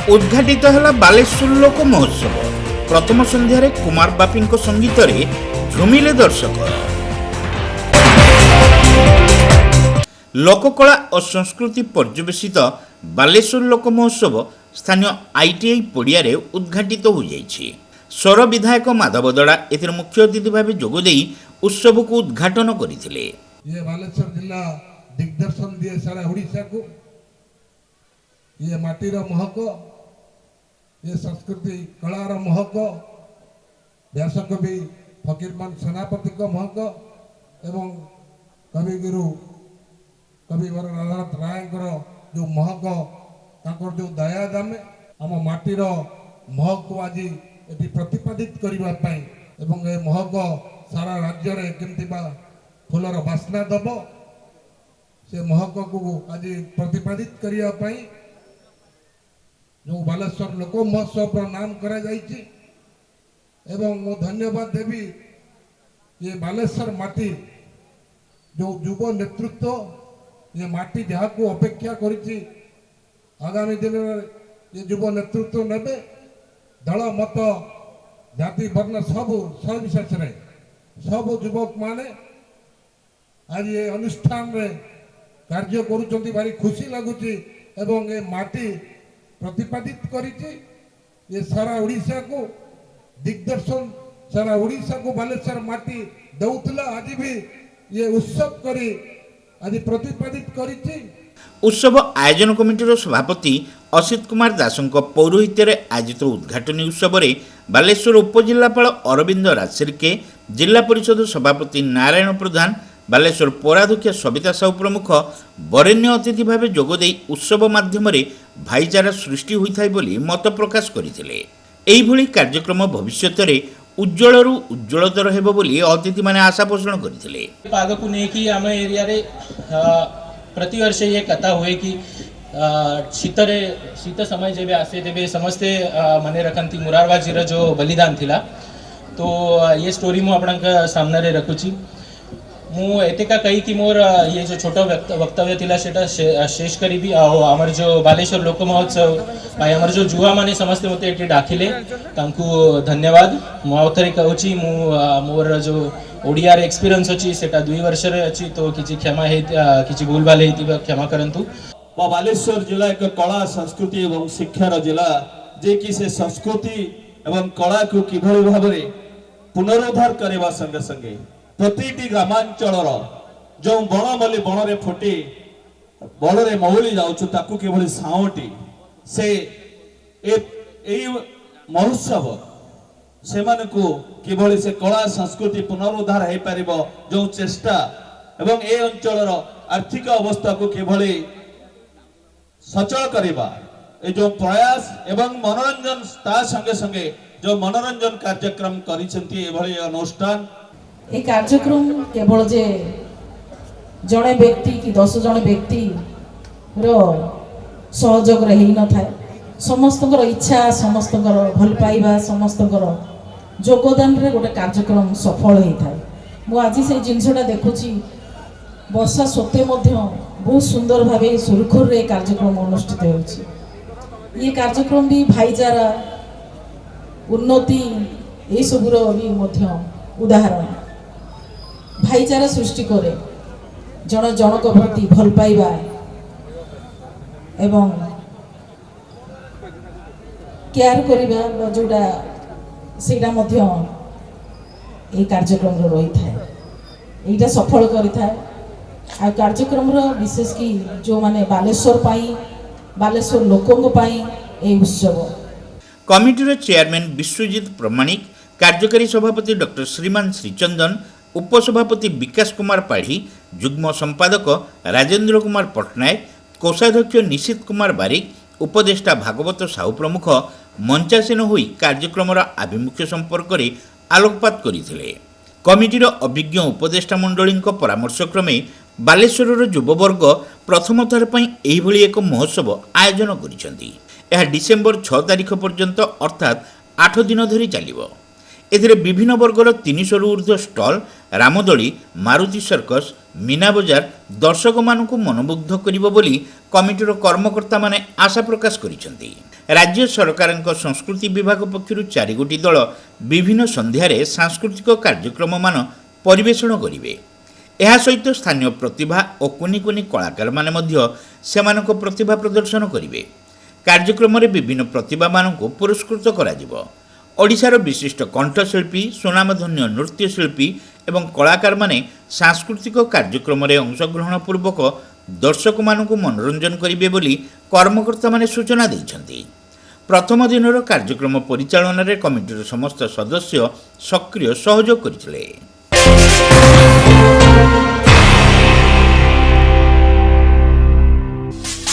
उद्घाटित है बालेश्वर लोक महोत्सव। प्रथम संध्यारे कुमार बापी संगीत झुमिले दर्शक। लोककला और संस्कृति पर्यवेसित बालेश्वर लोक महोत्सव स्थानीय आईटीआई पड़िया उद्घाटित हो जाइछि। सौर विधायक माधव दड़ा एथिर मुख्य अतिथि भाव जोगदे उत्सव को उद्घाटन करथिले। ये बालेश्वर जिला दिग्दर्शन दिए सारा ओडिशा को। ये माटीर महक, ये संस्कृति कलार महक, व्यासकवि फकीरमोहन सेनापति का महक एवं कविगुरु कवि वरनाथ राय जो महक ताकर जो दया दामे आम माटीर महक को आज ये प्रतिपादित करने एवं ये महक सारा राज्य में केमती फूलर बास्ना दब से महक को आज प्रतिपादित करने जो बालेश्वर लोक महोत्सव नाम करा जाइछि। एवं मो धन्यवाद देवी ये बालेश्वर माटी जो युव नेतृत्व ये माटी जहाँ को अपेक्षा करिछि आगामी दिन में ये युव नेतृत्व नेबे दल मत जाति वर्ण सब विशेष सब युवक माने आज ये अनुष्ठान रे कार्य करुचंती भारी खुशी लगुची एवं ये माटी प्रतिपादित करिछि। ये सारा ओडिशा को दिग्दर्शन सारा ओडिशा को बालेश्वर माटी दउतला आज भी ये उत्सव करी आज प्रतिपादित करिछि। उत्सव आयोजन कमिटीर सभापति असित कुमार दासंक पौरोहित्य आयोजित उद्घाटनी उत्सव में बालेश्वर उपजिलापाल अरविंद राजसिरके, जिला परिषद सभापति नारायण प्रधान, बालेश्वर पौराध्यक्ष सविता साहू प्रमुख वरेण्य अतिथि भाव जोगदे उत्सव माध्यम भाईचारा सृष्टि होता है मत प्रकाश करथिले। एहिभଳି कार्यक्रम भविष्यत उज्जवल उज्जवलतर हेबो बोली अतिथि माने आशा पोषण करथिले। पाग को नेकी आम एरिया रे प्रति वर्ष ये कथा हुए कि शीत समय जब आसे तेबे समस्ते मने रखती मुरारबाजीर जो बलिदान थिला। तो ये स्टोरी मु आपणा सामने रे रखुची। मु एतेका कही कि मोर ये जो छोटा वक्तव्य थिला सेटा शेष करीबी आमर जो बालेश्वर लोक महोत्सव आमर जो जुआ माने समस्ते मते एटी डाकिले तांकु धन्यवाद। मु आउथरे कहूची मु मोर जो ओडिया रे एक्सपीरियंस अछि सेटा 2 वर्ष रे अछि। तो किछि क्षमा हे किछि भूल भाल हेतिबा क्षमा करंतु। बालेश्वर जिला एक कला संस्कृति एवं शिक्षार जिला जे कि से संस्कृति एवं कला को किभଳି भाबरे पुनरुद्धार करबा संगे संगे प्रतिटी ग्रामांचल जो बणमल्ली बण रे फुटी बण रे महुली जाउछु ताकू किभଳି सावटी से ए महोत्सव से मानकू किभଳି से कला संस्कृति पुनरुद्धार हे परिबो जो चेष्टा एवं ए अंचलर आर्थिक अवस्था को किभଳି सचल करबा ए जो प्रयास एवं मनोरंजन ता संगे संगे जो मनोरंजन कार्यक्रम करिसेंती एभଳି अनुष्ठान ये कार्यक्रम केवल जे जड़े व्यक्ति कि 10 जन व्यक्ति रो सहयोग रही न थाए। समस्त इच्छा समस्त भल पाइबा समस्त योगदान रे गोटे कार्यक्रम सफल होता है। मु आज से जिनसटा देखुची वर्षा सत्वे बहुत सुंदर भाव सुरखुर रे कार्यक्रम अनुष्ठित होछि। ये कार्यक्रम भी भाईचारा उन्नति ये सबुर भी उदाहरण भाईचारा सृष्टि करे जन जनक प्रति भल पाइबा एवं केयर करिबा जोटा सेटा मध्य ए कार्यक्रम रही थाए। एटा सफल करि थाए। आ कार्यक्रम रो विशेष की जो माने बालेश्वर पाई बालेश्वर लोकंग पाई ए उत्सव कमिटीर चेयरमैन विश्वजित प्रमाणिक, कार्यकारी सभापति डॉक्टर श्रीमान श्रीचंदन, उपसभापति विकास कुमार पाढ़ी, जुग्म संपादक राजेंद्र कुमार पट्टनायक, कोषाध्यक्ष निशित कुमार बारिक, उपदेष्टा भागवत साहू प्रमुख मंचासीन होई कार्यक्रमर आभिमुख्य संपर्क में आलोकपात करथिले। कमिटीर अभिज्ञ उपदेष्टा मंडली परामर्शक्रमे बालेश्वर युववर्ग प्रथम थर पई एहिभଳି एक महोत्सव आयोजन करिसेंती। यह डिसेम्बर 6 तारिख पर्यंत अर्थात 8 दिन धरी चलिबो। ଏଥିରେ ବିଭିନ୍ନ ବର୍ଗର 300ରୁ ଉର୍ଦ୍ଧ୍ୱ ଷ୍ଟଲ୍, ରାମଦୋଳି, ମାରୁତି ସର୍କସ୍, ମୀନା ବଜାର ଦର୍ଶକମାନଙ୍କୁ ମନୋମୁଗ୍ଧ କରିବ ବୋଲି କମିଟିର କର୍ମକର୍ତ୍ତାମାନେ ଆଶା ପ୍ରକାଶ କରିଛନ୍ତି। ରାଜ୍ୟ ସରକାରଙ୍କ ସଂସ୍କୃତି ବିଭାଗ ପକ୍ଷରୁ 4 ଗୋଟି ଦଳ ବିଭିନ୍ନ ସନ୍ଧ୍ୟାରେ ସାଂସ୍କୃତିକ କାର୍ଯ୍ୟକ୍ରମମାନ ପରିବେଷଣ କରିବେ। ଏହା ସହିତ ସ୍ଥାନୀୟ ପ୍ରତିଭା ଓ କୁନି କୁନି କଳାକାରମାନେ ମଧ୍ୟ ସେମାନଙ୍କ ପ୍ରତିଭା ପ୍ରଦର୍ଶନ କରିବେ। କାର୍ଯ୍ୟକ୍ରମରେ ବିଭିନ୍ନ ପ୍ରତିଭାମାନଙ୍କୁ ପୁରସ୍କୃତ କରାଯିବ। ଓଡ଼ିଶାର ବିଶିଷ୍ଟ କଣ୍ଠଶିଳ୍ପୀ, ସୁନାମଧନ୍ୟ ନୃତ୍ୟଶିଳ୍ପୀ ଏବଂ କଳାକାରମାନେ ସାଂସ୍କୃତିକ କାର୍ଯ୍ୟକ୍ରମରେ ଅଂଶଗ୍ରହଣ ପୂର୍ବକ ଦର୍ଶକମାନଙ୍କୁ ମନୋରଞ୍ଜନ କରିବେ ବୋଲି କର୍ମକର୍ତ୍ତାମାନେ ସୂଚନା ଦେଇଛନ୍ତି। ପ୍ରଥମ ଦିନର କାର୍ଯ୍ୟକ୍ରମ ପରିଚାଳନାରେ କମିଟିର ସମସ୍ତ ସଦସ୍ୟ ସକ୍ରିୟ ସହଯୋଗ କରିଥିଲେ।